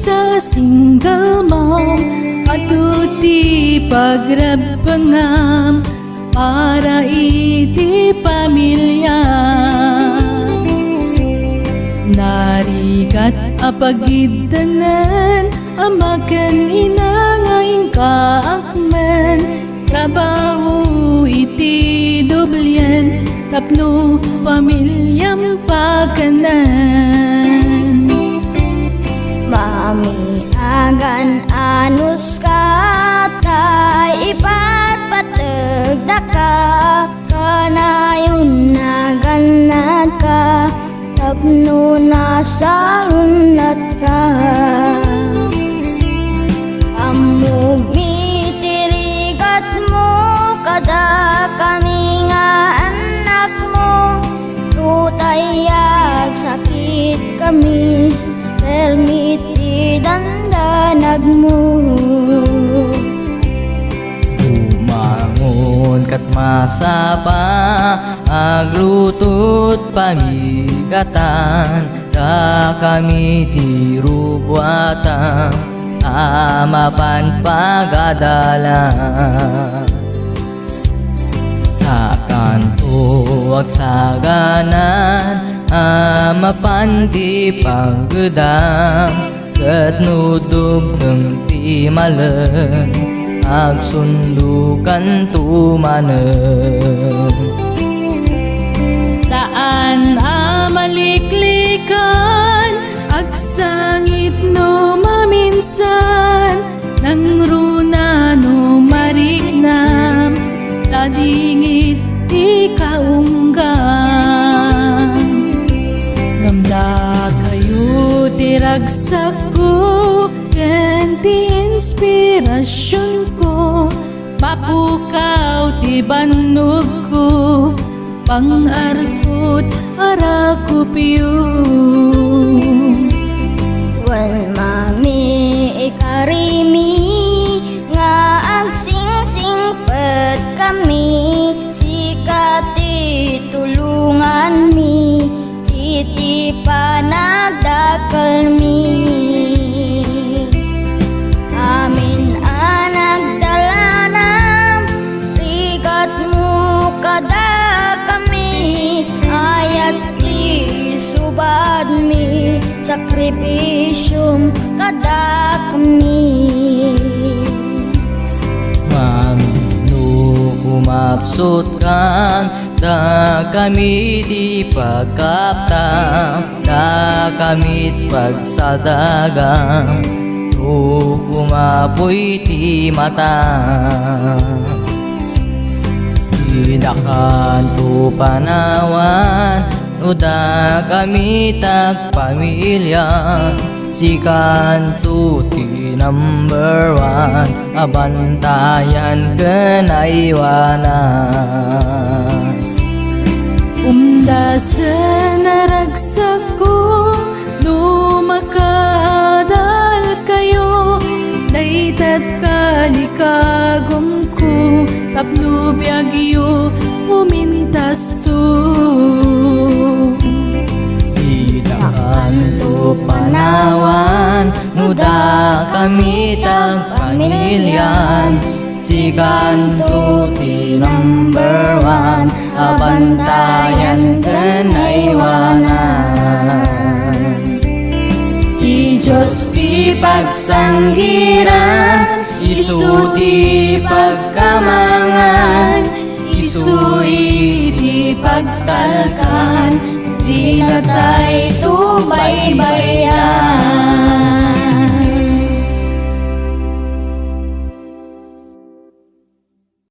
sa single mom atuti pagrabangam para iti pamilya. Narigat apagiddanan amakan inangaing kaakman trabaho iti dublyan tapno pamilyam pagkanan. Mami agan anus ka tay ipat patagda ka kanayon naganad ka tapno nasarunat ka. Amog mitirigat mo kada kami nga anak mo tutayag sakit kami permiti dandanag mo. Bumangon kat masapa aglutot pamigatan da kami tirubuatan amapan pagadalan. Sa kanto at saganan amapan ti panggedang ket nudog teng ti malen agsundukan tumanen. Saan amaliklikan agsangit no maminsan nang runa no mariknam ladingit ti kaunggan. Gamda kayo ti ragsak ko ken ti inspirasyon ko mapukaw ti bannog ko pang-arkot arakupyo. Wan mami ikarimi nga agsingsing pet kami sikati tulungan mi kiti panagdakal mi. Amin anak dalanam rigat mo kada kami ayat ti subad mi sakripisyum kada kami. Mami no kumapsot kan da kami di pagkaptam da kami pagsadagang no kumapoy ti mata. Idakan to panawan no da kami tagpamilya sikan to ti number one abantayan kanaiwanan. Umdasan naragsak ko no makadal kayo daytat kalikagom ko tapno biagyo umintas to. Idakan to panawan no da kami tagpamilyan sikan to ti number one abantayan kanaiwanan. Diyos ti pagsanggiran isu ti pagkamangan isu iti pagtalkan di natay to baybayan.